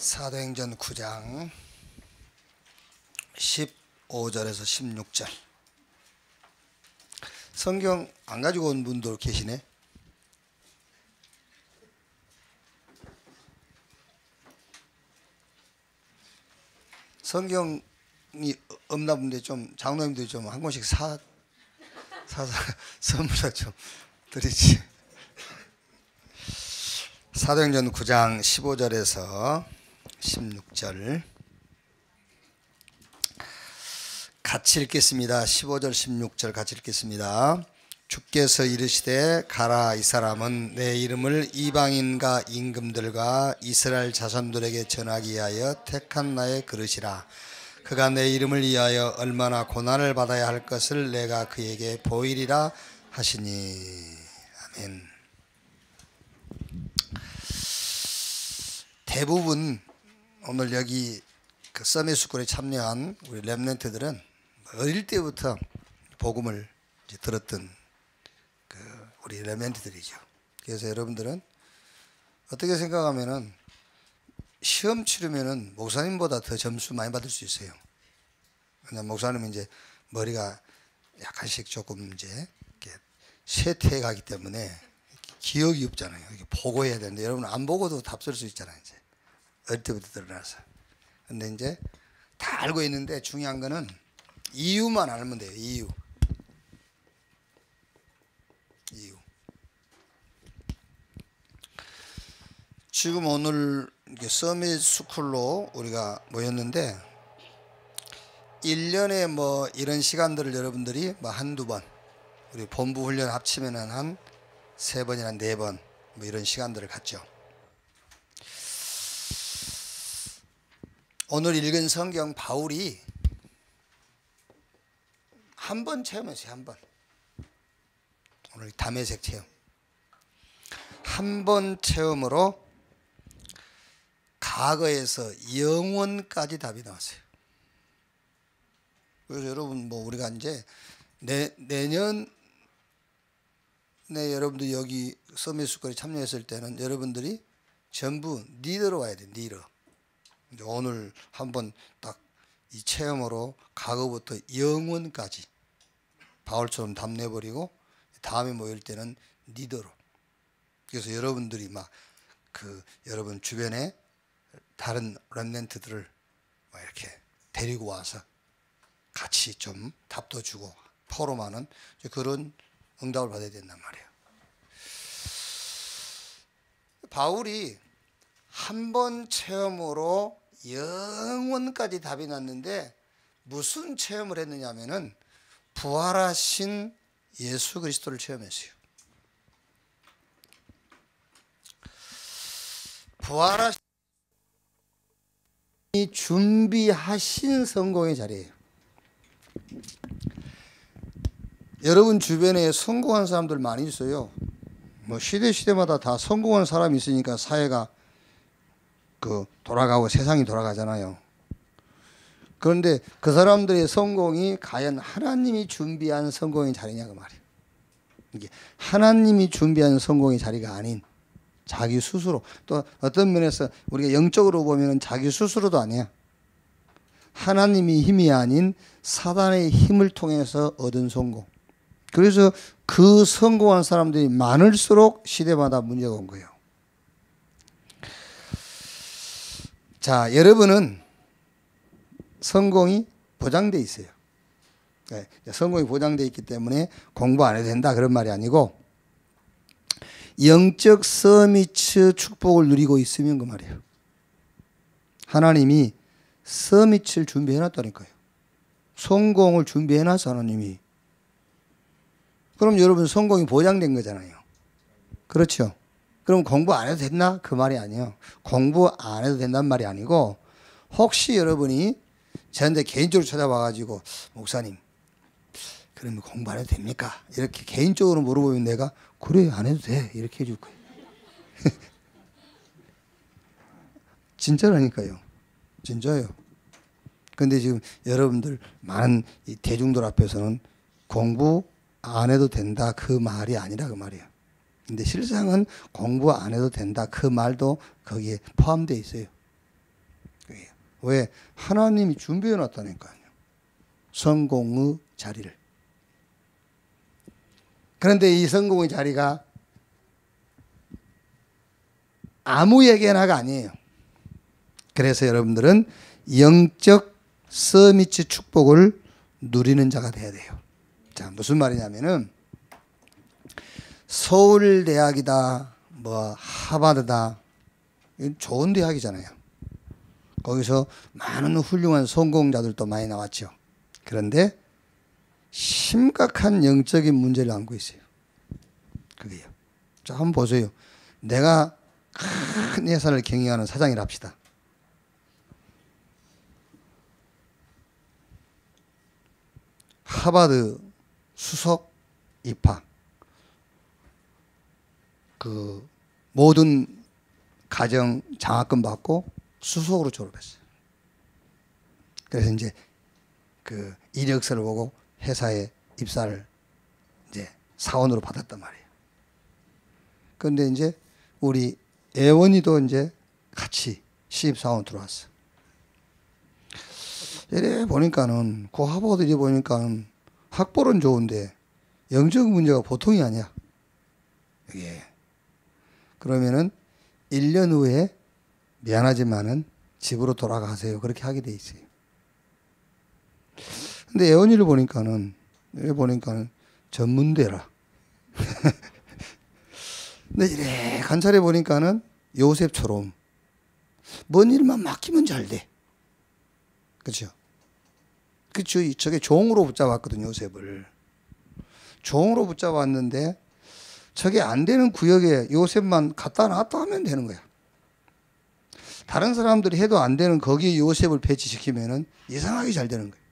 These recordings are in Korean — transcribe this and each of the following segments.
사도행전 9장 15절에서 16절. 성경 안 가지고 온 분도 계시네. 성경이 없나 본데 좀 장로님들 좀 한 권씩 사서 선물로 좀 드리지. 사도행전 9장 15절에서 16절 같이 읽겠습니다. 15절 16절 같이 읽겠습니다. 주께서 이르시되 가라, 이 사람은 내 이름을 이방인과 임금들과 이스라엘 자손들에게 전하기 위하여 택한 나의 그릇이라. 그가 내 이름을 위하여 얼마나 고난을 받아야 할 것을 내가 그에게 보이리라 하시니. 아멘. 대부분 오늘 여기 그 서밋 스쿨에 참여한 우리 렘넌트들은 어릴 때부터 복음을 이제 들었던 그 우리 렘넌트들이죠. 그래서 여러분들은 어떻게 생각하면은 시험 치르면은 목사님보다 더 점수 많이 받을 수 있어요. 왜냐면 목사님은 이제 머리가 약간씩 조금 이제 이렇게 쇠퇴해가기 때문에 기억이 없잖아요. 이렇게 보고 해야 되는데 여러분 안 보고도 답 쓸 수 있잖아요. 이제 어릴 때부터 드러나서. 근데 이제 다 알고 있는데 중요한 거는 이유만 알면 돼요. 이유. 지금 오늘 서밋 스쿨로 우리가 모였는데 1년에 뭐 이런 시간들을 여러분들이 뭐 한두 번, 우리 본부 훈련 합치면은 한 3번이나 4번 뭐 이런 시간들을 갖죠. 오늘 읽은 성경 바울이 한 번 체험했어요. 한 번. 오늘 담에색 체험. 한 번 체험으로 과거에서 영원까지 답이 나왔어요. 그래서 여러분 뭐 우리가 이제 내년에 여러분들 여기 서밋 스쿨에 참여했을 때는 여러분들이 전부 리더로 와야 돼. 리더. 오늘 한번 딱 이 체험으로 과거부터 영원까지 바울처럼 답내버리고 다음에 모일 때는 리더로. 그래서 여러분들이 막 그 여러분 주변에 다른 렘넌트들을 막 이렇게 데리고 와서 같이 좀 답도 주고 포럼하는 그런 응답을 받아야 된단 말이에요. 바울이 한 번 체험으로 영원까지 답이 났는데 무슨 체험을 했느냐 하면은 부활하신 예수 그리스도를 체험했어요. 부활하신 준비하신 성공의 자리예요. 여러분 주변에 성공한 사람들 많이 있어요. 뭐 시대마다 다 성공한 사람이 있으니까 사회가 그 돌아가고 세상이 돌아가잖아요. 그런데 그 사람들의 성공이 과연 하나님이 준비한 성공의 자리냐 그 말이에요. 이게 하나님이 준비한 성공의 자리가 아닌 자기 스스로, 또 어떤 면에서 우리가 영적으로 보면 자기 스스로도 아니야. 하나님의 힘이 아닌 사단의 힘을 통해서 얻은 성공. 그래서 그 성공한 사람들이 많을수록 시대마다 문제가 온 거예요. 자, 여러분은 성공이 보장되어 있어요. 네, 성공이 보장되어 있기 때문에 공부 안 해도 된다 그런 말이 아니고 영적 서밋 축복을 누리고 있으면 그 말이에요. 하나님이 서밋을 준비해놨다니까요. 성공을 해놨어 하나님이. 그럼 여러분 성공이 보장된 거잖아요. 그렇죠? 그럼 공부 안 해도 됐나? 그 말이 아니에요. 공부 안 해도 된다는 말이 아니고 혹시 여러분이 저한테 개인적으로 찾아와가지고 목사님 그러면 공부 안 해도 됩니까? 이렇게 개인적으로 물어보면 내가 그래 안 해도 돼 이렇게 해줄 거예요. 진짜라니까요. 진짜예요. 근데 지금 여러분들 많은 이 대중들 앞에서는 공부 안 해도 된다 그 말이 아니라 그 말이에요. 근데 실상은 공부 안 해도 된다 그 말도 거기에 포함되어 있어요. 왜? 하나님이 준비해 놨다니까요. 성공의 자리를. 그런데 이 성공의 자리가 아무에게나가 아니에요. 그래서 여러분들은 영적 서밋의 축복을 누리는 자가 돼야 돼요. 자, 무슨 말이냐면은 서울대학이다, 뭐 하버드다, 좋은 대학이잖아요. 거기서 많은 훌륭한 성공자들도 많이 나왔죠. 그런데 심각한 영적인 문제를 안고 있어요. 그게요. 자, 한번 보세요. 내가 큰 회사를 경영하는 사장이라 합시다. 하버드 수석 입학, 그 모든 가정 장학금 받고 수석으로 졸업했어요. 그래서 이제 그 이력서를 보고 회사에 입사를 이제 사원으로 받았단 말이에요. 그런데 이제 우리 애원이도 이제 같이 신입사원 들어왔어. 이래 보니까는 그 하버드에 보니까는 학벌은 좋은데 영적 문제가 보통이 아니야. 이게 그러면은 1년 후에 미안하지만은 집으로 돌아가세요. 그렇게 하게 돼 있어요. 근데 애원이를 보니까는 전문대라. 근데 이래 관찰해 보니까는 요셉처럼 뭔 일만 맡기면 잘 돼. 그렇죠? 그렇죠. 저게 종으로 붙잡았거든요, 요셉을. 종으로 붙잡았는데 저게 안 되는 구역에 요셉만 갖다 놨다 하면 되는 거야. 다른 사람들이 해도 안 되는 거기에 요셉을 배치시키면은 이상하게 잘 되는 거예요.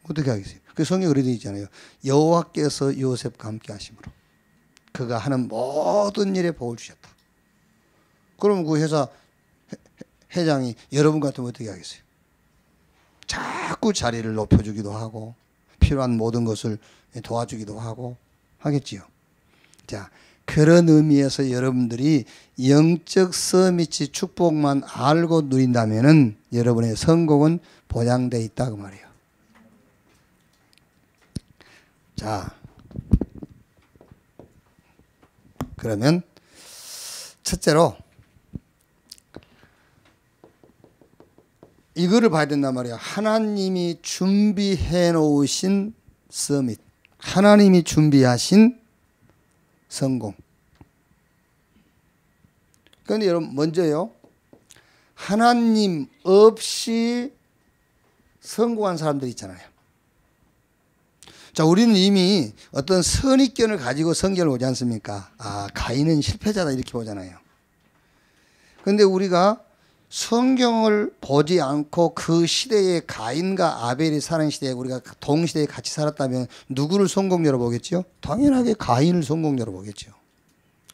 어떻게 하겠어요? 그 성경에 그렇게 되어 있잖아요. 여호와께서 요셉과 함께 하심으로 그가 하는 모든 일에 복을 주셨다. 그러면 그 회사 회장이 여러분 같으면 어떻게 하겠어요? 자꾸 자리를 높여주기도 하고 필요한 모든 것을 도와주기도 하고 하겠지요. 자, 그런 의미에서 여러분들이 영적 서밋이 축복만 알고 누린다면은 여러분의 성공은 보장되어 있다 그 말이에요. 자, 그러면 첫째로 이거를 봐야 된단 말이에요. 하나님이 준비해 놓으신 서밋, 하나님이 준비하신 성공. 그런데 여러분 먼저요, 하나님 없이 성공한 사람들 있잖아요. 자, 우리는 이미 어떤 선입견을 가지고 성경을 보지 않습니까? 아, 가인은 실패자다 이렇게 보잖아요. 그런데 우리가 성경을 보지 않고 그 시대에 가인과 아벨이 사는 시대에 우리가 동시대에 같이 살았다면 누구를 성공자로 보겠죠? 당연하게 가인을 성공자로 보겠죠.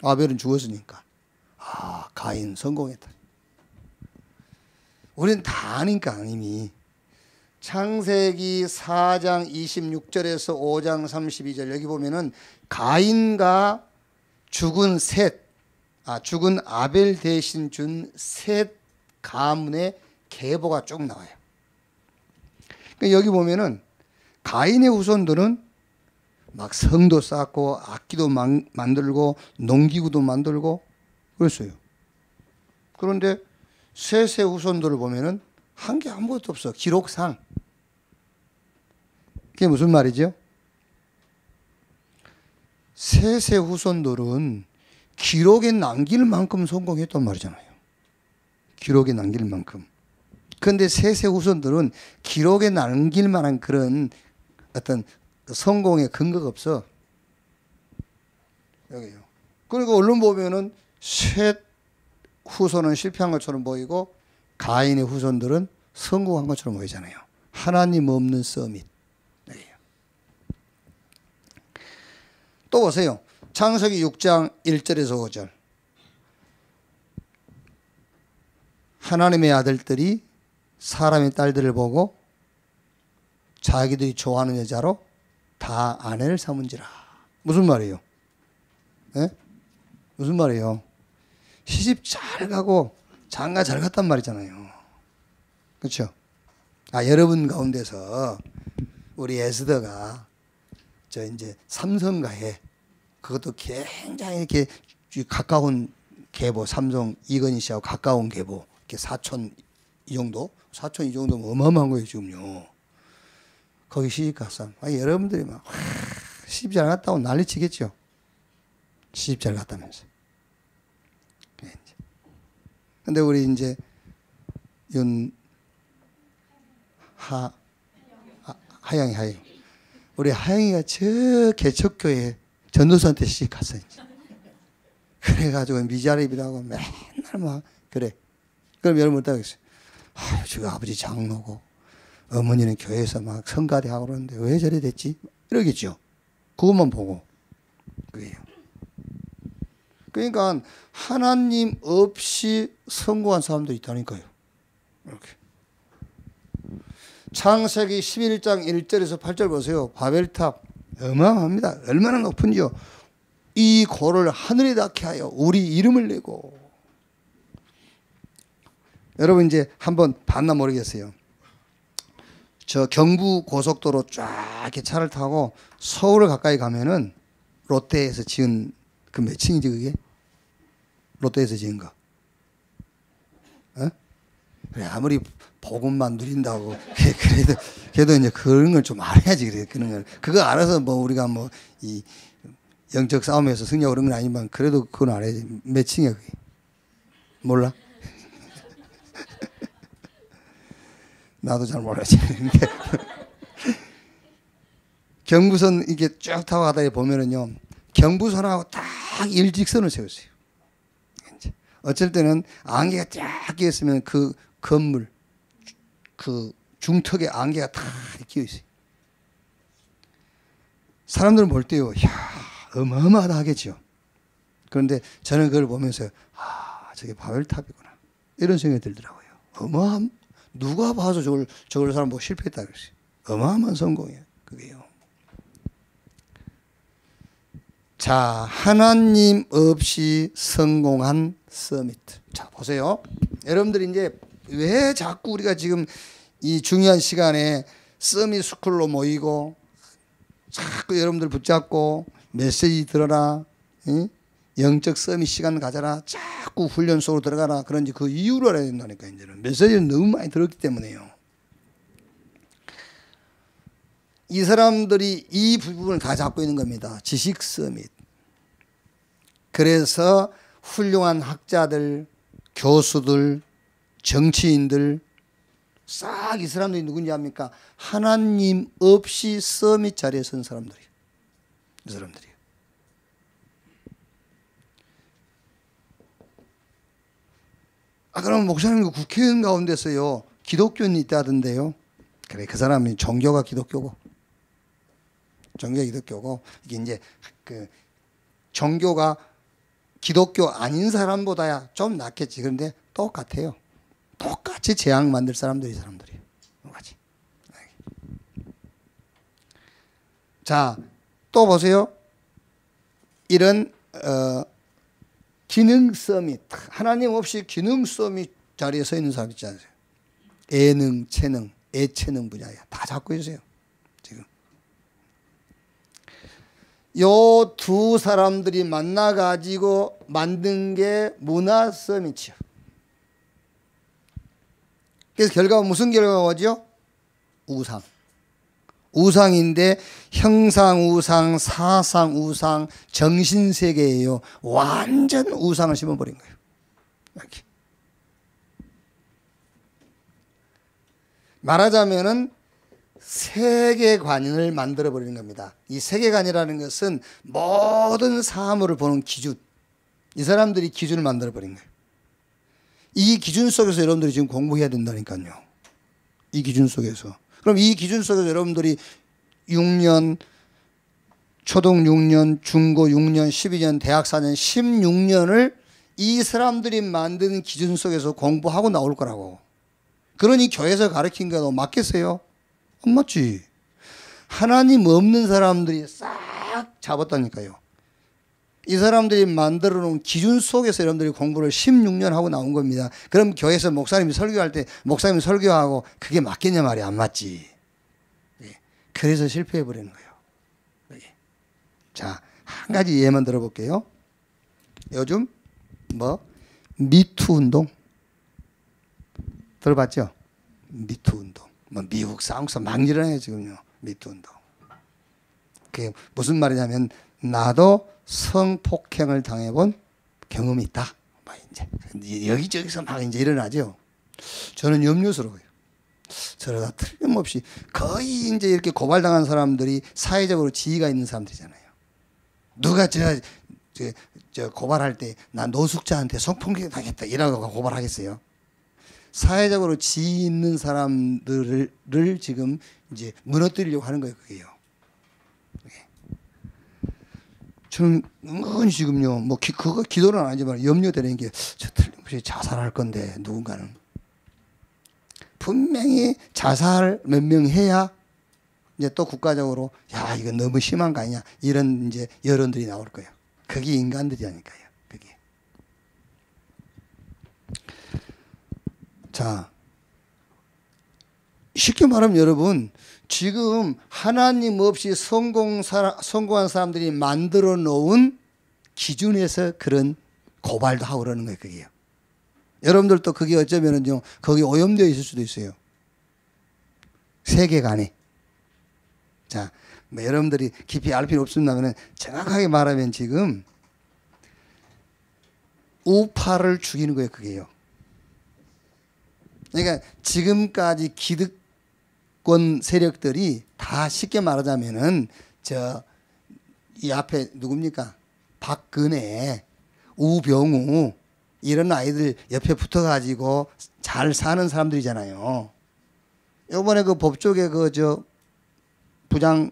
아벨은 죽었으니까. 아, 가인 성공했다. 우리는 다 아니까 이미. 창세기 4장 26절에서 5장 32절 여기 보면은 가인과 죽은 아벨 대신 준 셋 가문의 계보가 쭉 나와요. 그러니까 여기 보면은 가인의 후손들은 막 성도 쌓고 악기도 만들고 농기구도 만들고 그랬어요. 그런데 셋의 후손들을 보면은 한 게 아무것도 없어. 기록상. 그게 무슨 말이죠? 셋의 후손들은 기록에 남길 만큼 성공했단 말이잖아요. 기록에 남길 만큼. 그런데 셋의 후손들은 기록에 남길 만한 그런 어떤 성공의 근거가 없어. 여기요. 그러니까 얼른 보면은 셋 후손은 실패한 것처럼 보이고 가인의 후손들은 성공한 것처럼 보이잖아요. 하나님 없는 서밋. 또 보세요. 창세기 6장 1절에서 5절. 하나님의 아들들이 사람의 딸들을 보고 자기들이 좋아하는 여자로 다 아내를 삼은지라. 무슨 말이에요? 네? 무슨 말이에요? 시집 잘 가고 장가 잘 갔단 말이잖아요. 그렇죠? 여러분 가운데서 우리 에스더가 저 이제 삼성가에 그것도 굉장히 이렇게 가까운 계보, 삼성 이건희 씨하고 가까운 계보, 이렇게 사촌 이 정도, 사촌 이 정도면 어마어마한 거예요 지금요. 거기 시집갔어. 여러분들이 막 시집 잘 갔다고 난리치겠죠. 시집 잘 갔다면서. 근데 우리 이제 하영이 우리 하영이가 저 개척교회 전도사한테 시집 갔어. 그래가지고 미자립이라고 맨날 막 그래. 그럼 여러분 어떻게 하겠어요? 저 아버지 장로고 어머니는 교회에서 막 성가대하고 그러는데 왜 저래 됐지? 이러겠죠. 그것만 보고. 그게요. 그러니까 하나님 없이 성공한 사람도 있다니까요. 이렇게. 창세기 11장 1절에서 8절 보세요. 바벨탑 어마어마합니다. 얼마나 높은지요. 이 고를 하늘에 닿게 하여 우리 이름을 내고. 여러분 이제 한번 봤나 모르겠어요. 저 경부 고속도로 쫙 이렇게 차를 타고 서울을 가까이 가면은 롯데에서 지은 그 몇 층이지 그게? 롯데에서 지은 거. 그래 아무리 복음만 누린다고 그래도 이제 그런 걸 좀 알아야지 그래 그런 걸 그거 알아서 뭐 우리가 뭐 이 영적 싸움에서 승리하고 그런 건 아니지만 그래도 그건 알아야지. 몇 층이야 그게? 몰라? 나도 잘 모르지. 경부선 이게 쭉 타고 가다 보면은요, 경부선하고 딱 일직선을 세웠어요. 어쩔 때는 안개가 쫙 끼었으면 그 건물, 그 중턱에 안개가 다 끼어 있어요. 사람들은 볼 때요, 야 어마어마하다 하겠죠. 그런데 저는 그걸 보면서 저게 바벨탑이구나 이런 생각이 들더라고요. 어마어마한 누가 봐서 저걸 사람 보고 실패했다 그랬어요. 어마어마한 성공이에요. 그게요. 자, 하나님 없이 성공한 서미트. 자, 보세요. 여러분들이 이제 왜 자꾸 우리가 지금 이 중요한 시간에 서밋 스쿨로 모이고 자꾸 여러분들 붙잡고 메시지 들어라. 응? 영적 서밋 시간 가져라. 자꾸 훈련 속으로 들어가라. 그런지 그 이유를 알아야 된다니까. 이제는 메시지를 너무 많이 들었기 때문에요. 이 사람들이 이 부분을 다 잡고 있는 겁니다. 지식 서밋. 그래서 훌륭한 학자들, 교수들, 정치인들 싹 이 사람들이 누군지 압니까? 하나님 없이 서밋 자리에 선 사람들이에요. 이 사람들이에요. 그럼 목사님 그 국회의원 가운데서요 기독교인이 있다던데요. 그래 그 사람이 종교가 기독교고 종교가 기독교고 이게 이제 그 종교가 기독교 아닌 사람보다야 좀 낫겠지. 그런데 똑같아요. 똑같이 재앙 만들 사람들이 사람들이에요. 똑같이. 자, 또 보세요. 이런 기능 서밋, 하나님 없이 기능 서밋 자리에 서 있는 사람 있지 않으세요? 예능, 체능, 예체능 분야에 다 잡고 있어요. 지금. 요 두 사람들이 만나가지고 만든 게 문화 서밋이요. 그래서 결과가 무슨 결과가 오죠? 우상. 우상인데 형상 우상, 사상 우상, 정신세계예요. 완전 우상을 심어버린 거예요. 이렇게. 말하자면은 세계관을 만들어버리는 겁니다. 이 세계관이라는 것은 모든 사물을 보는 기준. 이 사람들이 기준을 만들어버린 거예요. 이 기준 속에서 여러분들이 지금 공부해야 된다니까요. 이 기준 속에서. 그럼 이 기준 속에서 여러분들이 6년, 초등 6년, 중고 6년, 12년, 대학 4년, 16년을 이 사람들이 만든 기준 속에서 공부하고 나올 거라고. 그러니 교회에서 가르친 거 맞겠어요? 안 맞지. 하나님 없는 사람들이 싹 잡았다니까요. 이 사람들이 만들어 놓은 기준 속에서 여러분들이 공부를 16년 하고 나온 겁니다. 그럼 교회에서 목사님이 설교할 때 목사님이 설교하고 그게 맞겠냐 말이야. 안 맞지. 그래서 실패해 버리는 거예요. 자, 한 가지 예만 들어볼게요. 요즘 미투 운동 들어봤죠? 미투 운동. 미국 싸움서 막 일어나요 지금요. 미투 운동. 그게 무슨 말이냐면 나도 성폭행을 당해본 경험이 있다. 이제 여기저기서 막 이제 일어나죠. 저는 염려스러워요. 저러다 틀림없이 거의 이제 이렇게 고발당한 사람들이 사회적으로 지위가 있는 사람들이잖아요. 누가 저 고발할 때 나 노숙자한테 성폭행 당했다 이라고 고발하겠어요? 사회적으로 지위 있는 사람들을 지금 이제 무너뜨리려고 하는 거예요, 그게요. 저는 은근히 지금요, 그거 기도는 안 하지만 염려되는 게, 저 틀림없이 자살할 건데, 누군가는. 분명히 자살 몇 명 해야, 이제 또 국가적으로, 야, 이거 너무 심한 거 아니냐, 이런 이제 여론들이 나올 거예요. 그게 인간들이라니까요, 그게. 자, 쉽게 말하면 여러분, 지금 하나님 없이 성공한 사람들이 만들어 놓은 기준에서 그런 고발도 하고 그러는 거예요, 그게요. 여러분들도 그게 어쩌면은요, 거기 오염되어 있을 수도 있어요. 세계관에. 자, 여러분들이 깊이 알 필요 없습니다만 정확하게 말하면 지금 우파를 죽이는 거예요, 그게요. 그러니까 지금까지 기득권 세력들이 다 쉽게 말하자면은 이 앞에 누굽니까? 박근혜, 우병우 이런 아이들 옆에 붙어가지고 잘 사는 사람들이잖아요. 이번에 그 법조계 부장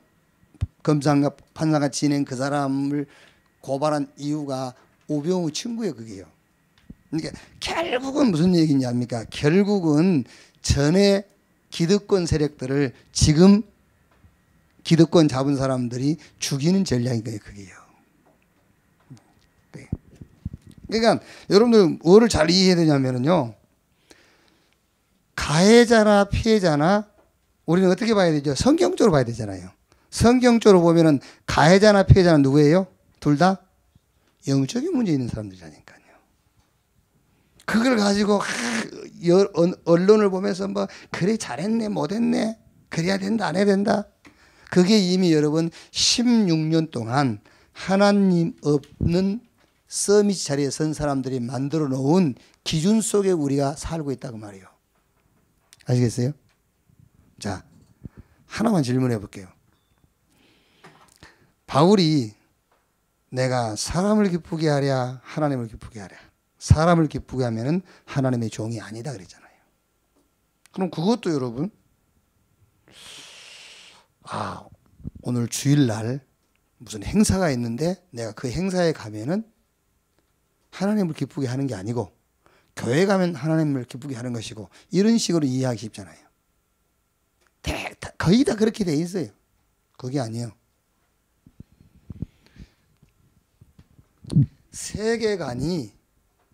검사가 판사가 지낸 그 사람을 고발한 이유가 우병우 친구예요, 그게요. 그러니까 결국은 무슨 얘기냐입니까? 결국은 전에 기득권 세력들을 지금 기득권 잡은 사람들이 죽이는 전략인 거예요, 그게요. 그러니까 여러분들 뭐를 잘 이해해야 되냐면요, 가해자나 피해자나 우리는 어떻게 봐야 되죠? 성경적으로 봐야 되잖아요. 성경적으로 보면은 가해자나 피해자는 누구예요? 둘 다 영적인 문제 있는 사람들이라니까요. 그걸 가지고 언론을 보면서 그래 잘했네 못했네 그래야 된다 안 해야 된다. 그게 이미 여러분 16년 동안 하나님 없는 서밋 자리에 선 사람들이 만들어 놓은 기준 속에 우리가 살고 있다고 말이에요. 아시겠어요? 자, 하나만 질문해 볼게요. 바울이 내가 사람을 기쁘게 하랴 하나님을 기쁘게 하랴, 사람을 기쁘게 하면은 하나님의 종이 아니다 그랬잖아요. 그럼 그것도 여러분, 오늘 주일날 무슨 행사가 있는데 내가 그 행사에 가면은 하나님을 기쁘게 하는 게 아니고 교회 가면 하나님을 기쁘게 하는 것이고 이런 식으로 이해하기 쉽잖아요. 거의 다 그렇게 돼 있어요. 그게 아니에요. 세계관이,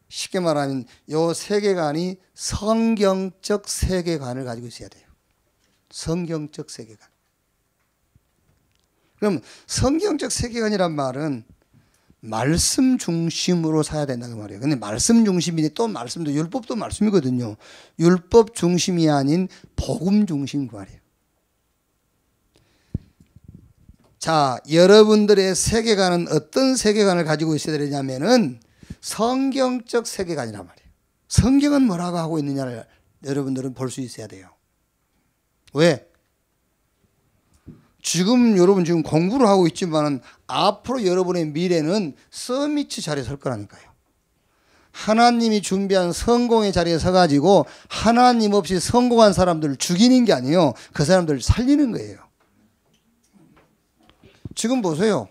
쉽게 말하면 이 세계관이 성경적 세계관을 가지고 있어야 돼요. 성경적 세계관. 그럼 성경적 세계관이란 말은 말씀 중심으로 사야 된다고 말이에요. 근데 말씀 중심인데 또 말씀도 율법도 말씀이거든요. 율법 중심이 아닌 복음 중심 말이에요. 자, 여러분들의 세계관은 어떤 세계관을 가지고 있어야 되냐면은 성경적 세계관이란 말이에요. 성경은 뭐라고 하고 있느냐를 여러분들은 볼 수 있어야 돼요. 왜? 여러분 지금 공부를 하고 있지만은 앞으로 여러분의 미래는 서밋 자리에 설 거라니까요. 하나님이 준비한 성공의 자리에 서가지고 하나님 없이 성공한 사람들을 죽이는 게 아니에요. 그 사람들을 살리는 거예요. 지금 보세요.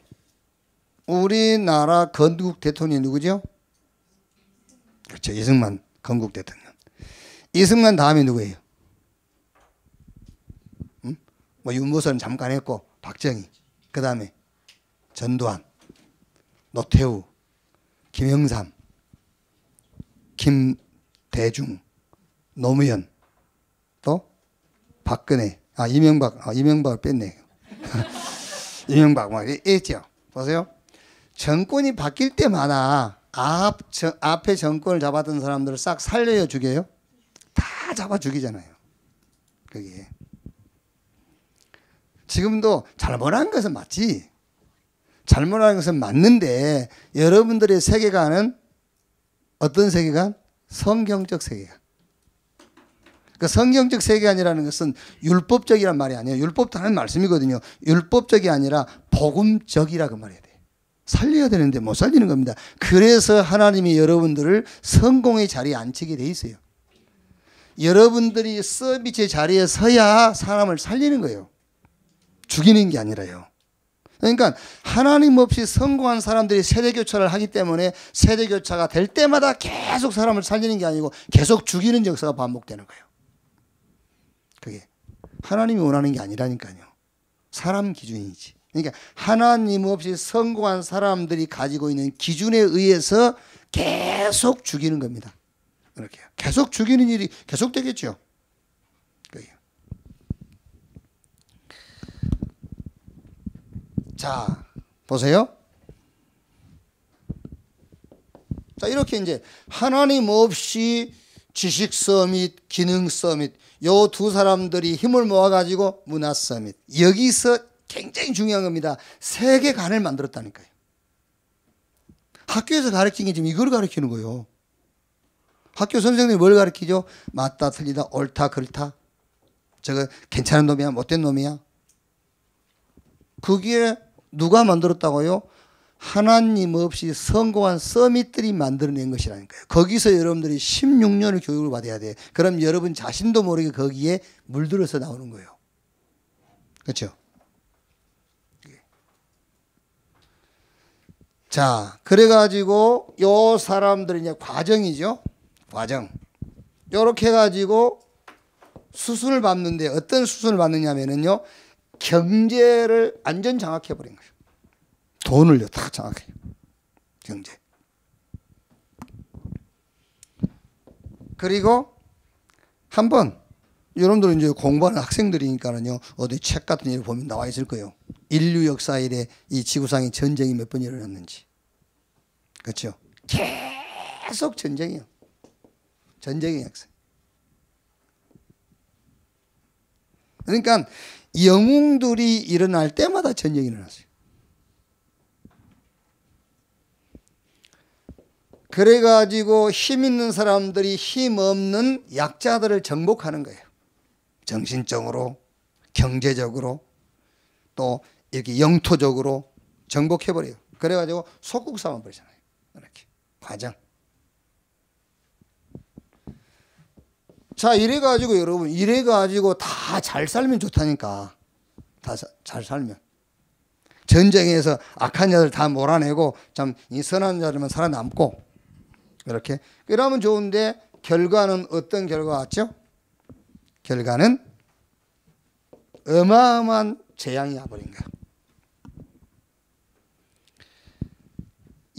우리나라 건국 대통령이 누구죠? 그렇죠. 이승만 건국 대통령. 이승만 다음에 누구예요? 윤무선 잠깐 했고 박정희, 그 다음에 전두환. 노태우, 김영삼, 김대중, 노무현, 또 박근혜, 이명박을 뺐네. 이명박 막 있죠. 보세요. 정권이 바뀔 때마다 앞에 정권을 잡았던 사람들을 싹 살려요, 죽여요? 다 잡아 죽이잖아요. 그게 지금도 잘못한 것은 맞지. 잘못한 것은 맞는데 여러분들의 세계관은 어떤 세계관? 성경적 세계관. 그 성경적 세계관이라는 것은 율법적이란 말이 아니에요. 율법도 하는 말씀이거든요. 율법적이 아니라 복음적이라고 말해야 돼요. 살려야 되는데 못 살리는 겁니다. 그래서 하나님이 여러분들을 성공의 자리에 앉히게 돼 있어요. 여러분들이 서비스의 자리에 서야 사람을 살리는 거예요. 죽이는 게 아니라요. 그러니까 하나님 없이 성공한 사람들이 세대교차를 하기 때문에 세대교차가 될 때마다 계속 사람을 살리는 게 아니고 계속 죽이는 역사가 반복되는 거예요. 그게 하나님이 원하는 게 아니라니까요. 사람 기준이지. 그러니까 하나님 없이 성공한 사람들이 가지고 있는 기준에 의해서 계속 죽이는 겁니다. 이렇게 계속 죽이는 일이 계속되겠죠. 자, 보세요. 자, 이렇게 이제 하나님 없이 지식 서밋, 기능 서밋, 요 두 사람들이 힘을 모아가지고 문화 서밋. 여기서 굉장히 중요한 겁니다. 세계관을 만들었다니까요. 학교에서 가르치는 게 지금 이걸 가르치는 거예요. 학교 선생님이 뭘 가르치죠? 맞다, 틀리다, 옳다, 그렇다. 저거 괜찮은 놈이야, 못된 놈이야. 그게 누가 만들었다고요? 하나님 없이 성공한 서밋들이 만들어낸 것이라니까요. 거기서 여러분들이 16년을 교육을 받아야 돼. 그럼 여러분 자신도 모르게 거기에 물들어서 나오는 거예요. 그렇죠? 자, 그래가지고 요 사람들이 이제 과정이죠. 과정. 요렇게 해가지고 수순을 밟는데 어떤 수순을 밟느냐면요. 경제를 완전 장악해버린 거예요. 돈을요, 다 장악해요. 경제. 그리고 한번 여러분들은 이제 공부하는 학생들이니까는요, 어디 책 같은 일 보면 나와 있을 거예요. 인류 역사 이래 이 지구상에 전쟁이 몇 번 일어났는지. 그렇죠? 계속 전쟁이요. 전쟁의 역사. 그러니까 영웅들이 일어날 때마다 전쟁이 일어났어요. 그래가지고 힘 있는 사람들이 힘 없는 약자들을 정복하는 거예요. 정신적으로, 경제적으로, 또 이렇게 영토적으로 정복해버려요. 그래가지고 속국 삼아버리잖아요. 이렇게 과정. 자, 이래가지고 여러분, 이래가지고 다 잘 살면 좋다니까. 다 잘 살면. 전쟁에서 악한 자들 다 몰아내고 참 이 선한 자들만 살아남고 이렇게. 그러면 좋은데 결과는 어떤 결과가 왔죠? 결과는 어마어마한 재앙이 와버린 거야.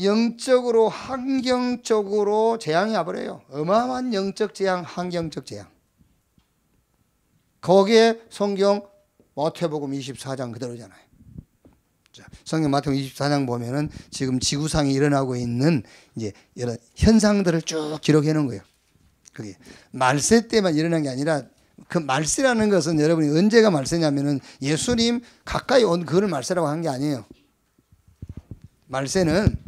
영적으로 환경적으로 재앙이 와버려요. 어마어마한 영적 재앙, 환경적 재앙. 거기에 성경 마태복음 24장 그대로잖아요. 성경 마태복음 24장 보면은 지금 지구상에 일어나고 있는 이제 이런 현상들을 쭉 기록해 놓은 거예요. 그게 말세 때만 일어난 게 아니라 그 말세라는 것은 여러분이 언제가 말세냐면은 예수님 가까이 온 그걸 말세라고 한 게 아니에요. 말세는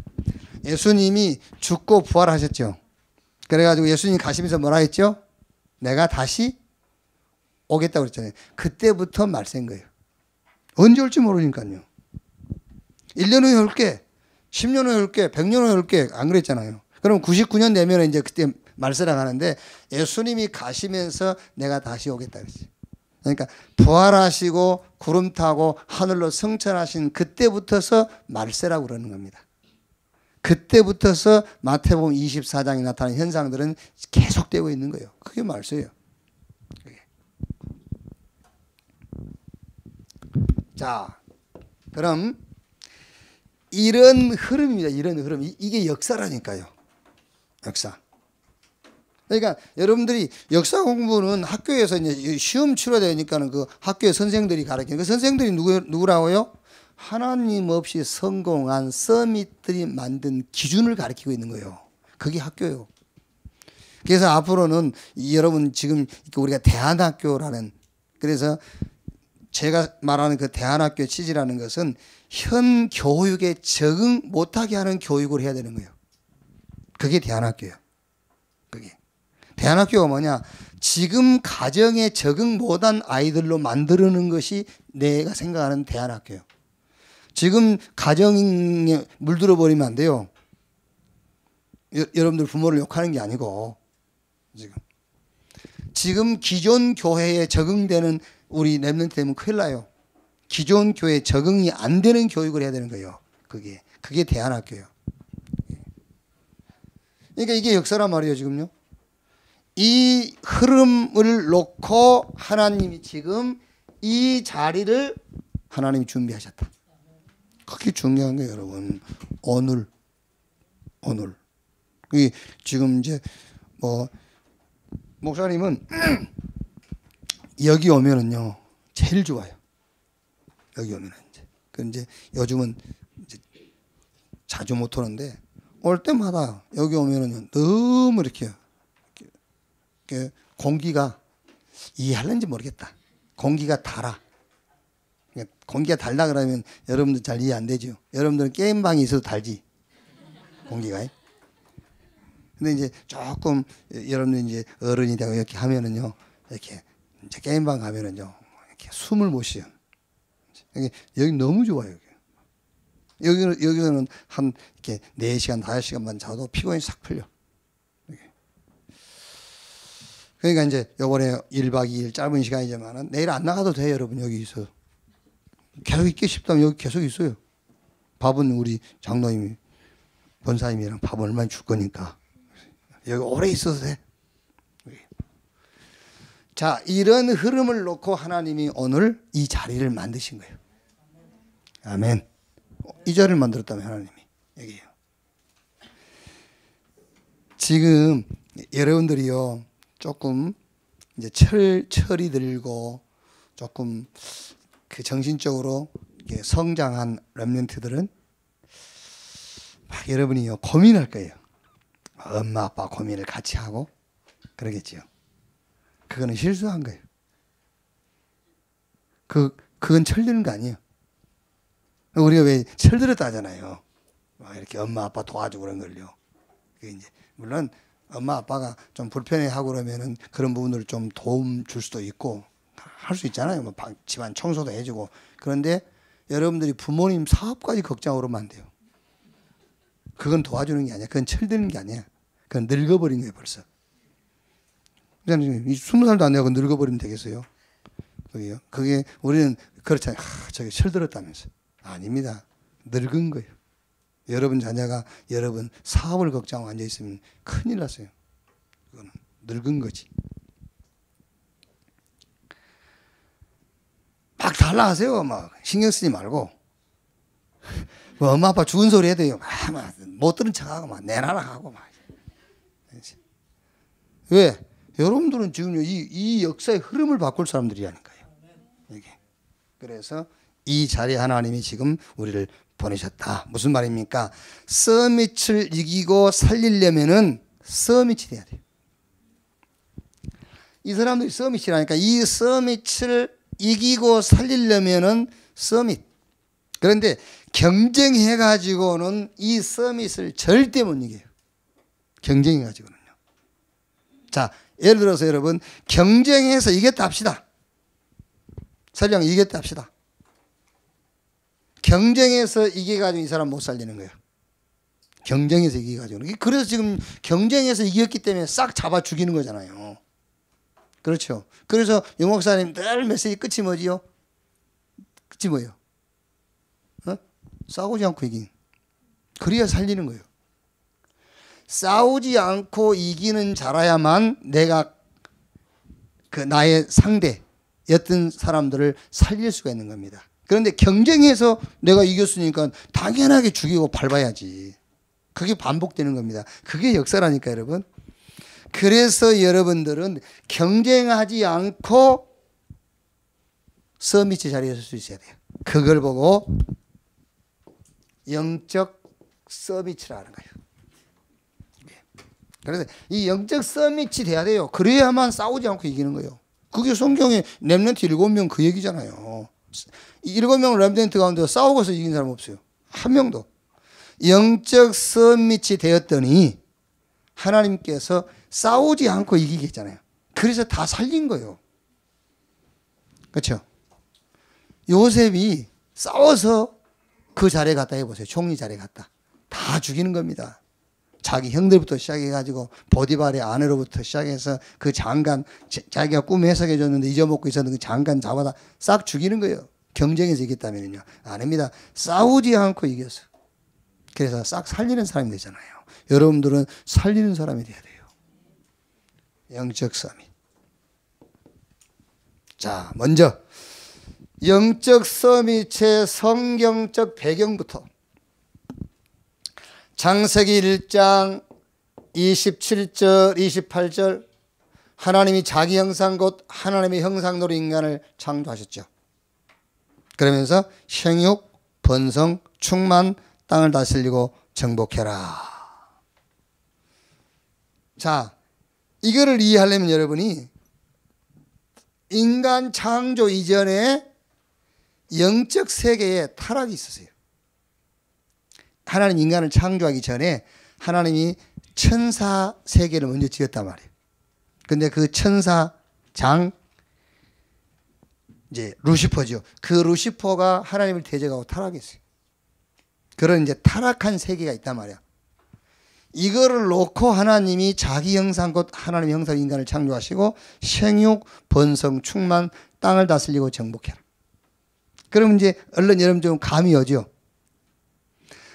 예수님이 죽고 부활하셨죠. 그래가지고 예수님 가시면서 뭐라 했죠? 내가 다시 오겠다고 그랬잖아요. 그때부터 말세인 거예요. 언제 올지 모르니까요. 1년 후에 올게, 10년 후에 올게, 100년 후에 올게 안 그랬잖아요. 그럼 99년 되면 이제 그때 말세라고 하는데 예수님이 가시면서 내가 다시 오겠다 그랬어요. 그러니까 부활하시고 구름 타고 하늘로 승천하신 그때부터서 말세라고 그러는 겁니다. 그때부터서 마태복음 24장에 나타난 현상들은 계속되고 있는 거예요. 그게 말세예요. 그게. 자, 그럼 이런 흐름입니다. 이런 흐름. 이게 역사라니까요. 역사. 그러니까 여러분들이 역사 공부는 학교에서 이제 시험 치러야 되니까는 그 학교의 선생들이 가르치는 그 선생들이 누구라고요? 하나님 없이 성공한 서밋들이 만든 기준을 가르치고 있는 거예요. 그게 학교예요. 그래서 앞으로는 여러분 지금 우리가 대안학교라는, 그래서 제가 말하는 그 대안학교의 취지라는 것은 현 교육에 적응 못하게 하는 교육을 해야 되는 거예요. 그게 대안학교예요. 그게. 대안학교가 뭐냐? 지금 가정에 적응 못한 아이들로 만드는 것이 내가 생각하는 대안학교예요. 지금 가정에 물들어 버리면 안 돼요. 여러분들 부모를 욕하는 게 아니고 지금 기존 교회에 적응되는 우리 렘넌트 되면 큰일 나요. 기존 교회에 적응이 안 되는 교육을 해야 되는 거예요. 그게 대안학교예요. 그러니까 이게 역사란 말이에요. 지금요. 이 흐름을 놓고 하나님이 지금 이 자리를 하나님이 준비하셨다. 그게 중요한 거예요, 여러분. 오늘. 지금 이제 뭐 목사님은 여기 오면은요 제일 좋아요. 여기 오면은 이제 요즘은 이제 자주 못 오는데 올 때마다 여기 오면은요 너무 이렇게 공기가 이해할는지 모르겠다. 공기가 달아. 공기가 달라 그러면 여러분들 잘 이해 안 되죠. 여러분들은 게임방에 있어도 달지. 공기가. 근데 이제 조금 여러분들 이제 어른이 되고 이렇게 하면은요, 이렇게 이제 게임방 가면은요, 이렇게 숨을 못 쉬어요. 여기 너무 좋아요. 여기서는 한 이렇게 4시간, 5시간만 자도 피곤이 싹 풀려. 그러니까 이제 요번에 1박 2일 짧은 시간이지만은 내일 안 나가도 돼요, 여러분. 여기 있어. 계속 있기 싶다면 여기 계속 있어요. 밥은 우리 장로님이, 권사님이랑 밥 얼마나 줄 거니까. 여기 오래 있어도 돼. 자, 이런 흐름을 놓고 하나님이 오늘 이 자리를 만드신 거예요. 아멘. 이 자리를 만들었다면 하나님이. 여기요. 지금 여러분들이요, 조금 이제 철이 들고 조금 그 정신적으로 성장한 렘넌트들은 막 여러분이요 고민할 거예요. 엄마 아빠 고민을 같이 하고 그러겠지요. 그거는 실수한 거예요. 그건 철드는 거 아니에요. 우리가 왜 철들었다 하잖아요. 막 이렇게 엄마 아빠 도와주고 그런 걸요. 이제 물론 엄마 아빠가 좀 불편해하고 그러면은 그런 부분을 좀 도움 줄 수도 있고 할 수 있잖아요. 뭐 집안 청소도 해주고. 그런데 여러분들이 부모님 사업까지 걱정하고 그러면 안 돼요. 그건 도와주는 게 아니야. 그건 철드는 게 아니야. 그건 늙어버린 거예요, 벌써. 그냥 20살도 안 되고 늙어버리면 되겠어요? 그게 우리는 그렇잖아요. 저게 철들었다면서. 아닙니다. 늙은 거예요. 여러분 자녀가 여러분 사업을 걱정하고 앉아있으면 큰일 났어요. 그거는 늙은 거지. 막 달라하세요. 막 신경 쓰지 말고. 뭐 엄마 아빠 죽은 소리 해도요. 막 못 들은 척하고 막 내놔라 하고 막. 왜? 여러분들은 지금 이 역사의 흐름을 바꿀 사람들이라니까요. 이게. 그래서 이 자리에 하나님이 지금 우리를 보내셨다. 무슨 말입니까? 서밋을 이기고 살리려면은 서밋이 돼야 돼요. 이 사람들이 서밋이라니까 이 서밋을 이기고 살리려면은 서밋. 그런데 경쟁해가지고는 이 서밋을 절대 못 이겨요. 경쟁해가지고는요. 자, 예를 들어서 여러분 경쟁해서 이겼다 합시다. 설령 이겼다 합시다. 경쟁해서 이겨가지고 이 사람 못 살리는 거예요. 경쟁해서 이겨가지고. 그래서 지금 경쟁해서 이겼기 때문에 싹 잡아 죽이는 거잖아요. 그렇죠. 그래서 용 목사님 늘 메시지 끝이 뭐지요? 끝이 뭐예요? 싸우지 않고 이긴. 그래야 살리는 거예요. 싸우지 않고 이기는 자라야만 내가 그 나의 상대였던 사람들을 살릴 수가 있는 겁니다. 그런데 경쟁해서 내가 이겼으니까 당연하게 죽이고 밟아야지. 그게 반복되는 겁니다. 그게 역사라니까 여러분. 그래서 여러분들은 경쟁하지 않고 서밋의 자리에 설 수 있어야 돼요. 그걸 보고 영적 서밋이라 하는 거예요. 그래서 이 영적 서밋이 돼야 돼요. 그래야만 싸우지 않고 이기는 거예요. 그게 성경에 렘넌트 7명 그 얘기잖아요. 7명 렘넌트 가운데 싸우고서 이긴 사람 없어요. 한 명도. 영적 서밋이 되었더니 하나님께서 싸우지 않고 이기게 했잖아요. 그래서 다 살린 거예요. 그렇죠? 요셉이 싸워서 그 자리에 갔다 해보세요. 총리 자리에 갔다. 다 죽이는 겁니다. 자기 형들부터 시작해가지고 보디발의 아내로부터 시작해서 그 장관, 자기가 꿈 해석해 줬는데 잊어먹고 있었는데 그 장관 잡아다 싹 죽이는 거예요. 경쟁에서 이겼다면요. 아닙니다. 싸우지 않고 이겼어. 그래서 싹 살리는 사람이 되잖아요. 여러분들은 살리는 사람이 돼야 돼요. 영적 서밋. 자, 먼저 영적 서밋의 성경적 배경부터 창세기 1장 27절 28절 하나님이 자기 형상 곧 하나님의 형상대로 인간을 창조하셨죠. 그러면서 생육, 번성, 충만, 땅을 다스리고 정복해라. 자, 이거를 이해하려면 여러분이 인간 창조 이전에 영적 세계에 타락이 있었어요. 하나님 인간을 창조하기 전에 하나님이 천사 세계를 먼저 지었단 말이에요. 근데 그 천사장 이제 루시퍼죠. 그 루시퍼가 하나님을 대적하고 타락했어요. 그런 이제 타락한 세계가 있단 말이야. 이거를 놓고 하나님이 자기 형상 곧 하나님의 형상 인간을 창조하시고 생육, 번성, 충만, 땅을 다스리고 정복해라. 그럼 이제 얼른 여러분 좀 감이 오죠.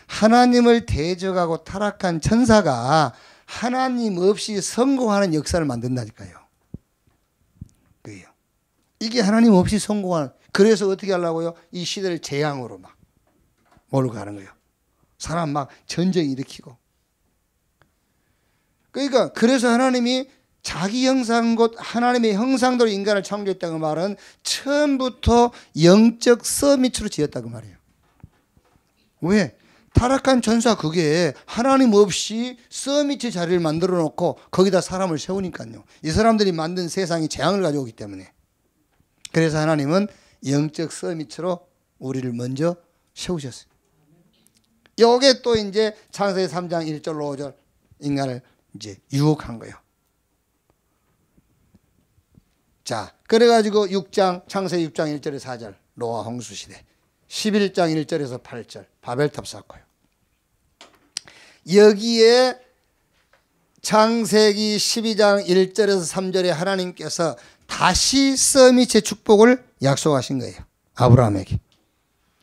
하나님을 대적하고 타락한 천사가 하나님 없이 성공하는 역사를 만든다니까요. 그게요. 이게 하나님 없이 성공하는. 그래서 어떻게 하려고요? 이 시대를 재앙으로 막 몰고 가는 거예요. 사람 막 전쟁 일으키고. 그러니까 그래서 하나님이 자기 형상 곧 하나님의 형상대로 인간을 창조했다는 말은 처음부터 영적 서밋으로 지었다고 말이에요. 왜? 타락한 천사 그게 하나님 없이 서밋의 자리를 만들어 놓고 거기다 사람을 세우니까요. 이 사람들이 만든 세상이 재앙을 가져오기 때문에. 그래서 하나님은 영적 서밋으로 우리를 먼저 세우셨어요. 요게 또 이제 창세기 3장 1절로 5절 인간을 이제 유혹한 거예요. 자, 그래가지고 6장, 창세기 6장 1절에서 4절, 노아 홍수 시대. 11장 1절에서 8절, 바벨탑 사건이요. 여기에 창세기 12장 1절에서 3절에 하나님께서 다시 서밋의 축복을 약속하신 거예요. 아브라함에게.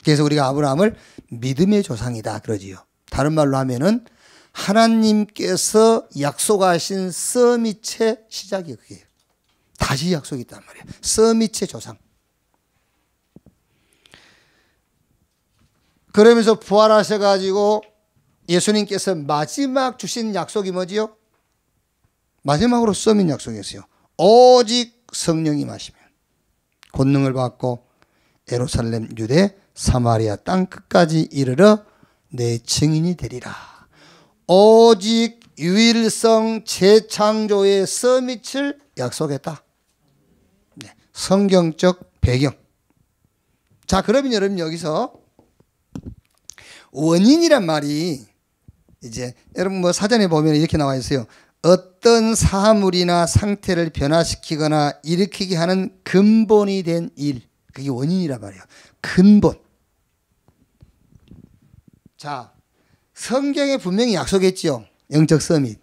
그래서 우리가 아브라함을 믿음의 조상이다 그러지요. 다른 말로 하면은 하나님께서 약속하신 서밋의 시작이 그게요. 다시 약속이 있단 말이에요. 서밋의 조상. 그러면서 부활하셔가지고 예수님께서 마지막 주신 약속이 뭐지요? 마지막으로 서밋 약속이었어요. 오직 성령이 마시면 권능을 받고 예루살렘, 유대, 사마리아 땅 끝까지 이르러 내 증인이 되리라. 오직 유일성 재창조의 서밋을 약속했다. 네, 성경적 배경. 자, 그러면 여러분 여기서 원인이란 말이 이제 여러분 뭐 사전에 보면 이렇게 나와 있어요. 어떤 사물이나 상태를 변화시키거나 일으키게 하는 근본이 된 일. 그게 원인이란 말이에요. 근본. 자, 성경에 분명히 약속했죠. 영적 서밋.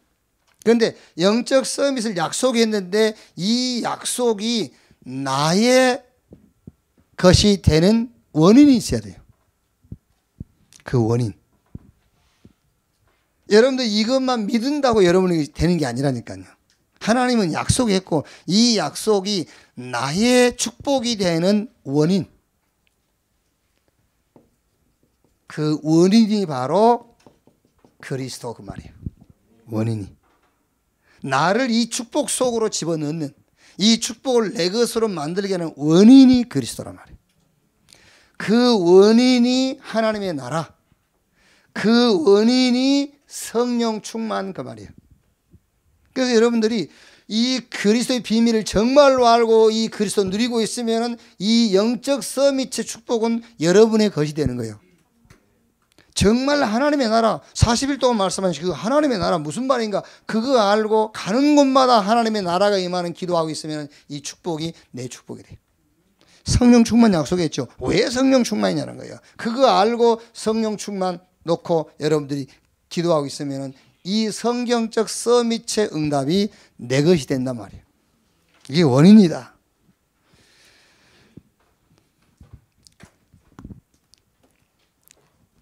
그런데 영적 서밋을 약속했는데 이 약속이 나의 것이 되는 원인이 있어야 돼요. 그 원인. 여러분들 이것만 믿는다고 여러분이 되는 게 아니라니까요. 하나님은 약속했고 이 약속이 나의 축복이 되는 원인. 그 원인이 바로 그리스도 그 말이에요. 원인이. 나를 이 축복 속으로 집어넣는, 이 축복을 내 것으로 만들게 하는 원인이 그리스도란 말이에요. 그 원인이 하나님의 나라, 그 원인이 성령 충만 그 말이에요. 그래서 여러분들이 이 그리스도의 비밀을 정말로 알고 이 그리스도 누리고 있으면 이 영적 서밋의 축복은 여러분의 것이 되는 거예요. 정말 하나님의 나라, 40일 동안 말씀하신 그 하나님의 나라 무슨 말인가 그거 알고 가는 곳마다 하나님의 나라가 임하는 기도하고 있으면 이 축복이 내 축복이 돼요. 성령 충만 약속했죠. 왜 성령 충만이냐는 거예요. 그거 알고 성령 충만 놓고 여러분들이 기도하고 있으면 이 성경적 서밋의 응답이 내 것이 된단 말이에요. 이게 원인이다.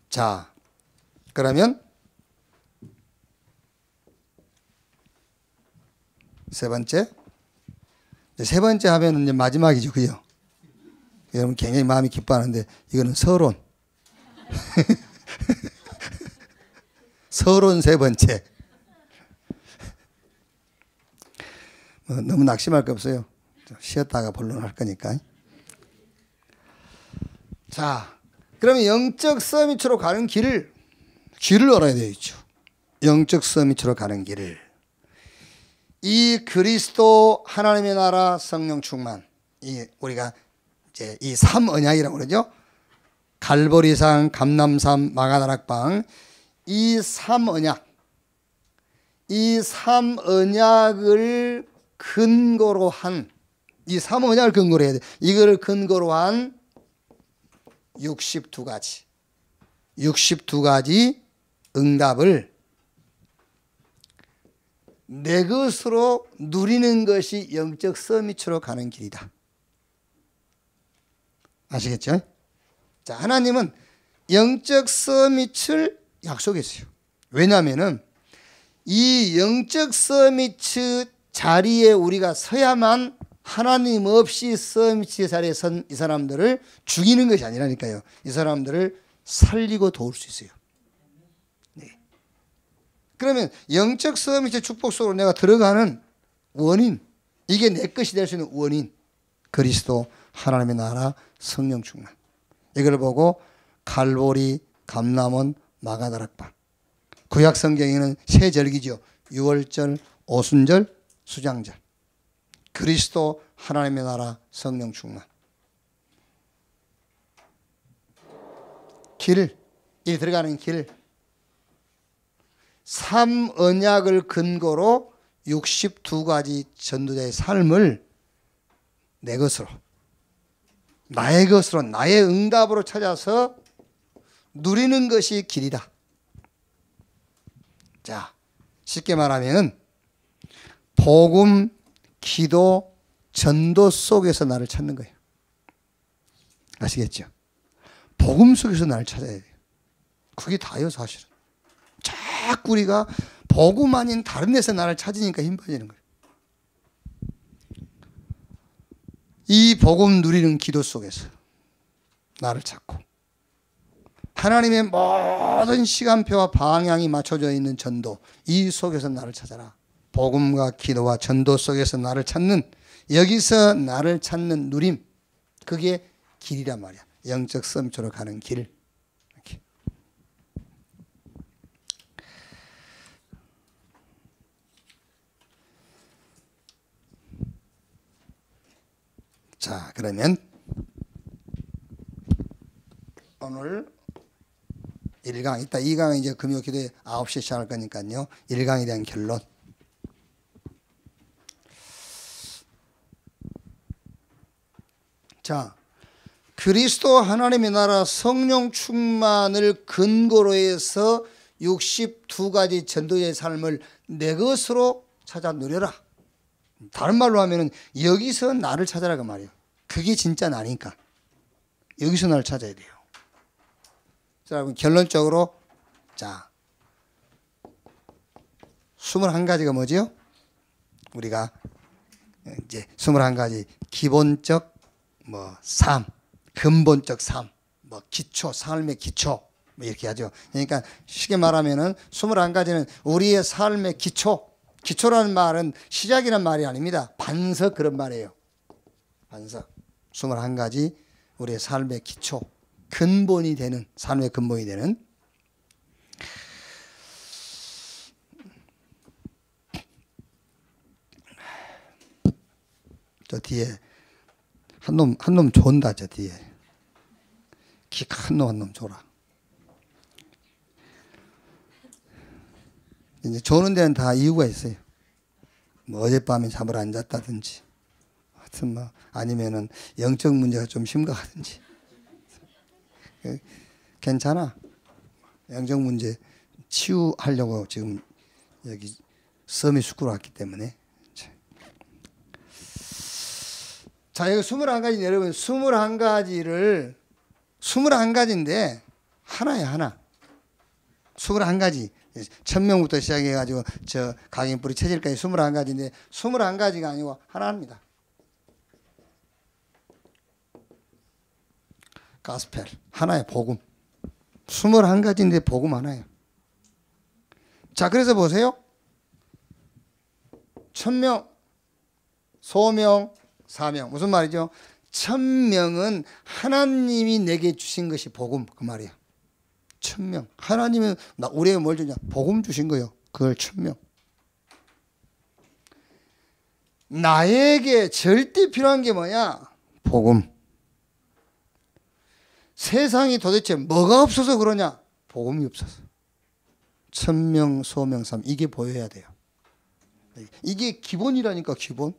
자, 그러면 세 번째 하면 이제 마지막이죠, 그죠? 여러분 굉장히 마음이 기뻐하는데 이거는 서론. 서론 세 번째. 너무 낙심할 거 없어요. 쉬었다가 본론할 거니까. 자, 그러면 영적 서밋으로 가는 길을 알아야 되겠죠. 영적 서밋으로 가는 길을. 이 그리스도 하나님의 나라 성령 충만. 우리가 이제 이 삼언약이라고 그러죠. 갈보리산, 감람산, 마가다락방. 이 삼언약을 근거로 한, 이 삼언약을 근거로 해야 돼. 이거를 근거로 한 62가지 응답을 내 것으로 누리는 것이 영적 서밋으로 가는 길이다. 아시겠죠? 자, 하나님은 영적 서밋을 약속했어요. 왜냐하면은 이 영적 서밋 자리에 우리가 서야만 하나님 없이 서밋 자리에 선 이 사람들을 죽이는 것이 아니라니까요. 이 사람들을 살리고 도울 수 있어요. 네. 그러면 영적 서밋의 축복 속으로 내가 들어가는 원인, 이게 내 것이 될 수 있는 원인, 그리스도 하나님의 나라 성령 충만. 이걸 보고 갈보리, 감람원, 마가다락방. 구약 성경에는 세 절기죠. 유월절, 오순절, 수장절. 그리스도 하나님의 나라 성령 충만. 이 들어가는 길. 삼언약을 근거로 62가지 전도자의 삶을 내 것으로, 나의 것으로, 나의 응답으로 찾아서 누리는 것이 길이다. 자, 쉽게 말하면 복음, 기도, 전도 속에서 나를 찾는 거예요. 아시겠죠? 복음 속에서 나를 찾아야 돼요. 그게 다예요, 사실은. 자꾸 우리가 복음 아닌 다른 데서 나를 찾으니까 힘 빠지는 거예요. 이 복음 누리는 기도 속에서 나를 찾고, 하나님의 모든 시간표와 방향이 맞춰져 있는 전도, 이 속에서 나를 찾아라. 복음과 기도와 전도 속에서 나를 찾는, 여기서 나를 찾는 누림, 그게 길이란 말이야. 영적 서밋으로 가는 길. 이렇게. 자, 그러면 오늘 1강, 이따 2강은 이제 금요 기도에 9시에 시작할 거니까요. 1강에 대한 결론. 자, 그리스도 하나님의 나라 성령 충만을 근거로 해서 62가지 전도자의 삶을 내 것으로 찾아 누려라. 다른 말로 하면은 여기서 나를 찾아라 그 말이에요. 그게 진짜 나니까. 여기서 나를 찾아야 돼요. 자, 여러분 결론적으로, 자, 21가지가 뭐지요? 우리가 이제 21가지 기본적 삶, 근본적 삶, 기초, 삶의 기초, 뭐 이렇게 하죠. 그러니까 쉽게 말하면은 21가지는 우리의 삶의 기초라는 말은 시작이란 말이 아닙니다. 반석 그런 말이에요. 반석. 21가지 우리의 삶의 기초, 근본이 되는, 삶의 근본이 되는. 저 뒤에 한 놈 존다. 저 뒤에 키 큰 놈 한 놈 줘라. 이제 조는 데는 다 이유가 있어요. 뭐 어젯밤에 잠을 안 잤다든지, 하여튼 뭐 아니면은 영적 문제가 좀 심각하든지. 괜찮아. 영적 문제 치유하려고 지금 여기 섬이 스쿨 왔기 때문에. 자, 여기 21가지, 여러분 21가지를 21가지인데 하나야, 하나. 21가지. 1000명부터 시작해가지고 저 각인뿌리 체질까지 21가지인데 21가지가 아니고 하나입니다. 가스펠 하나의 복음. 21가지인데 복음 하나예요. 자, 그래서 보세요. 1000명, 소명, 사명. 무슨 말이죠? 1000명은 하나님이 내게 주신 것이 복음, 그 말이에요. 1000명. 하나님은 우리에게 뭘 주냐? 복음 주신 거예요. 그걸 1000명. 나에게 절대 필요한 게 뭐냐? 복음. 세상이 도대체 뭐가 없어서 그러냐? 복음이 없어서. 1000명, 소명, 사명. 이게 보여야 돼요. 이게 기본이라니까, 기본.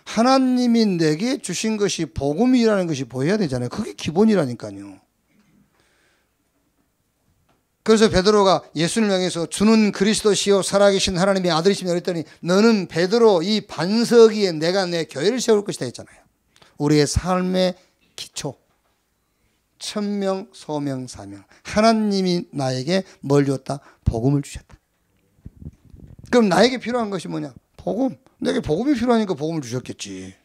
하나님이 내게 주신 것이 복음이라는 것이 보여야 되잖아요. 그게 기본이라니까요. 그래서 베드로가 예수님을 향해서 주는 그리스도시요 살아계신 하나님의 아들이시며 그랬더니 너는 베드로 이 반석 위에 내가 내 교회를 세울 것이다 했잖아요. 우리의 삶의 기초. 1000명, 소명, 사명. 하나님이 나에게 뭘 줬다? 복음을 주셨다. 그럼 나에게 필요한 것이 뭐냐? 복음. 내게 복음이 필요하니까 복음을 주셨겠지.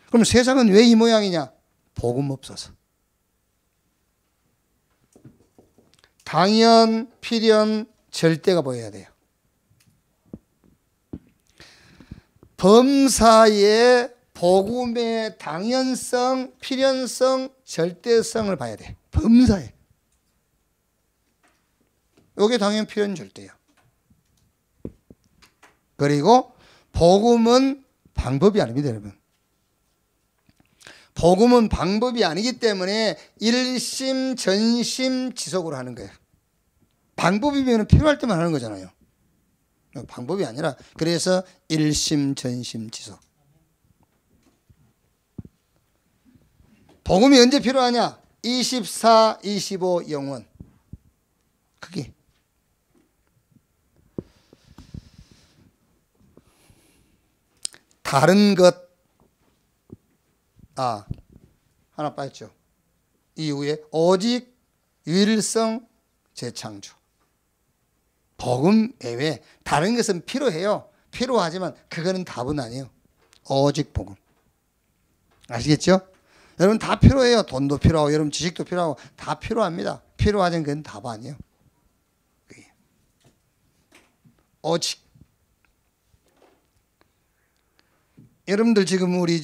그럼 세상은 왜 이 모양이냐? 복음 없어서. 당연, 필연, 절대가 보여야 돼요. 범사의 복음의 당연성, 필연성, 절대성을 봐야 돼. 범사에. 이게 당연, 필연, 절대예요. 그리고 복음은 방법이 아닙니다, 여러분. 복음은 방법이 아니기 때문에 일심, 전심, 지속으로 하는 거예요. 방법이면 필요할 때만 하는 거잖아요. 방법이 아니라 그래서 일심, 전심, 지속. 복음이 언제 필요하냐? 24, 25 영원. 그게 다른 것. 하나 빠졌죠. 이후에 오직 유일성 재창조. 복음 외에 다른 것은 필요해요. 필요하지만 그거는 답은 아니에요. 오직 복음. 아시겠죠? 여러분 다 필요해요. 돈도 필요하고 여러분 지식도 필요하고 다 필요합니다. 필요하지만 그건 답 아니에요. 오직. 여러분들 지금 우리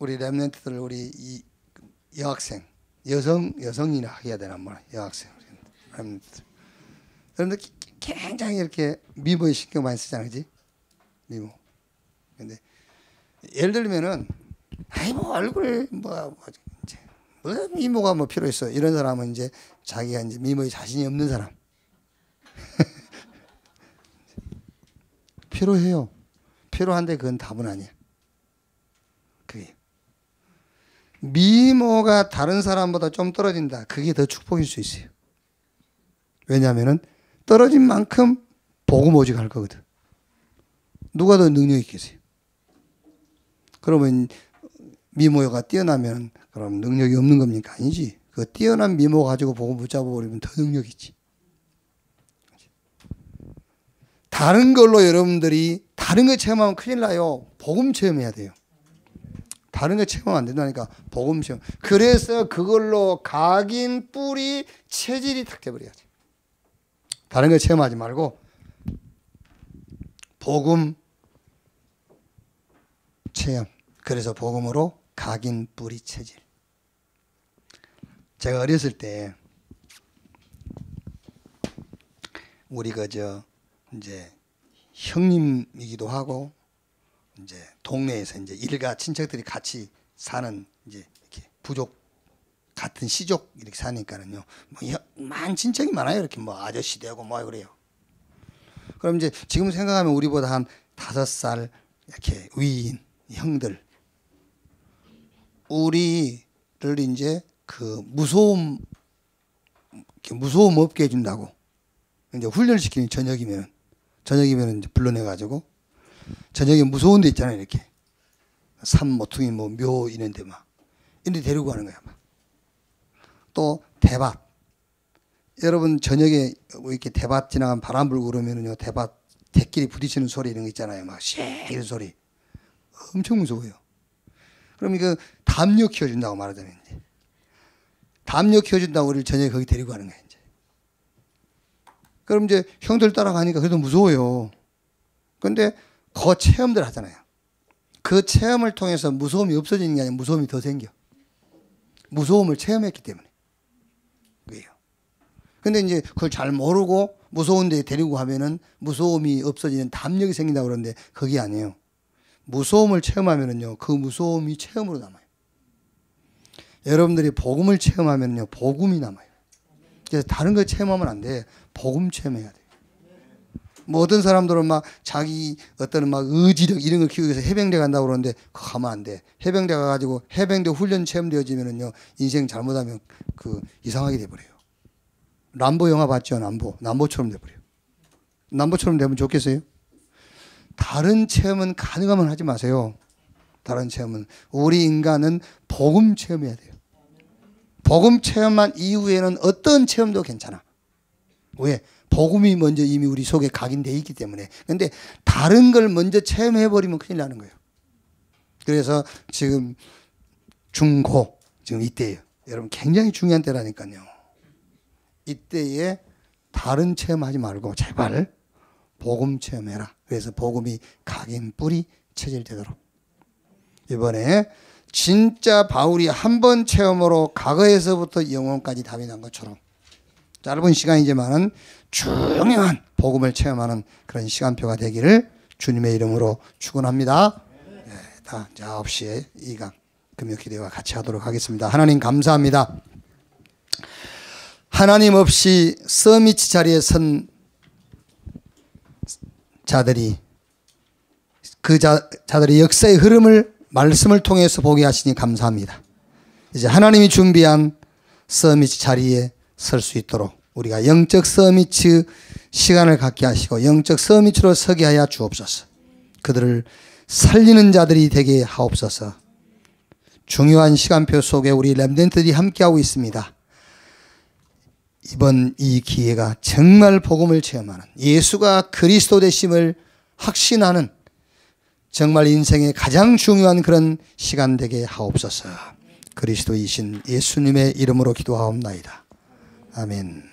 렘넌트들 우리 이 여학생 여성이나 해야 되나 뭐라 여학생 렘넌트들 여러분들 굉장히 이렇게 미모에 신경 많이 쓰잖아요, 그지? 미모. 근데 예를 들면은 뭐 얼굴 뭐 미모가 뭐 필요 있어 이런 사람은 이제 자기가 이제 미모에 자신이 없는 사람. 필요해요. 필요한데 그건 답은 아니야. 그게 미모가 다른 사람보다 좀 떨어진다. 그게 더 축복일 수 있어요. 왜냐하면은 떨어진 만큼 복음 오직 할 거거든. 누가 더 능력 있겠어요? 그러면 미모가 뛰어나면 그럼 능력이 없는 겁니까? 아니지. 그 뛰어난 미모 가지고 복음 붙잡아 버리면 더 능력 있지. 다른 걸로 여러분들이 다른 거 체험하면 큰일 나요. 복음 체험해야 돼요. 다른 거 체험하면 안 된다니까. 복음 체험. 그래서 그걸로 각인, 뿌리, 체질이 탁 돼버려야지. 다른 거 체험하지 말고 복음 체험. 그래서 복음으로 각인, 뿌리, 체질. 제가 어렸을 때 우리 이제 형님이기도 하고 이제 동네에서 이제 일가 친척들이 같이 사는 이제 이렇게 부족 같은 시족 이렇게 사니까는요. 만 친척이 많아요. 이렇게 뭐 아저씨 되고 뭐 그래요. 그럼 이제 지금 생각하면 우리보다 한 5살 이렇게 위인 형들 우리를 이제 그 무서움 없게 해준다고 이제 훈련시키는 저녁이면 이제 불러내가지고 저녁에 무서운 데 있잖아요. 이렇게 산 모퉁이 뭐 묘 이런데 막 이런데 데리고 가는 거야. 막. 또 대밭. 여러분 저녁에 이렇게 대밭 지나가면 바람 불고 그러면은요 대밭 대끼리 부딪히는 소리 이런 거 있잖아요. 막 쉐 이런 소리 엄청 무서워요. 그럼 이거 담요 키워준다고 말하자면 이제 담요 키워준다고 우리를 저녁에 거기 데리고 가는 거야 이제. 그럼 이제 형들 따라가니까 그래도 무서워요. 근데 그 체험들 하잖아요. 그 체험을 통해서 무서움이 없어지는 게 아니라 무서움이 더 생겨. 무서움을 체험했기 때문에. 그게요. 근데 이제 그걸 잘 모르고 무서운 데 데리고 가면은 무서움이 없어지는 담력이 생긴다고 그러는데 그게 아니에요. 무서움을 체험하면은요, 그 무서움이 체험으로 남아요. 여러분들이 복음을 체험하면요, 복음이 남아요. 그래서 다른 걸 체험하면 안 돼. 복음 체험해야 돼. 뭐 어떤 사람들은 막 자기 어떤 막 의지력 이런 걸 키우기 위해서 해병대 간다고 그러는데 그거 가면 안 돼. 해병대 가가지고 해병대 훈련 체험되어지면은요, 인생 잘못하면 그 이상하게 돼버려요. 람보 영화 봤죠? 남보처럼 돼버려요. 남보처럼 되면 좋겠어요? 다른 체험은 가능하면 하지 마세요. 다른 체험은. 우리 인간은 복음 체험해야 돼요. 복음 체험한 이후에는 어떤 체험도 괜찮아. 왜? 복음이 먼저 이미 우리 속에 각인되어 있기 때문에. 근데 다른 걸 먼저 체험해버리면 큰일 나는 거예요. 그래서 지금 중고, 지금 이때예요. 여러분 굉장히 중요한 때라니까요. 이때에 다른 체험하지 말고 제발 복음 체험해라. 그래서 복음이 각인, 뿌리, 체질되도록. 이번에 진짜 바울이 한 번 체험으로 과거에서부터 영혼까지 답이 난 것처럼 짧은 시간이지만은 중요한 복음을 체험하는 그런 시간표가 되기를 주님의 이름으로 축원합니다. 네, 다 9시에 이강 금요기도와 같이 하도록 하겠습니다. 하나님 감사합니다. 하나님 없이 서밋 자리에 선 자들이 그 자들의 역사의 흐름을 말씀을 통해서 보게 하시니 감사합니다. 이제 하나님이 준비한 서밋 자리에 설 수 있도록 우리가 영적 서밋 시간을 갖게 하시고 영적 서밋으로 서게 하여 주옵소서. 그들을 살리는 자들이 되게 하옵소서. 중요한 시간표 속에 우리 렘넌트들이 함께하고 있습니다. 이번 이 기회가 정말 복음을 체험하는, 예수가 그리스도 되심을 확신하는 정말 인생의 가장 중요한 그런 시간 되게 하옵소서. 그리스도이신 예수님의 이름으로 기도하옵나이다. 아멘.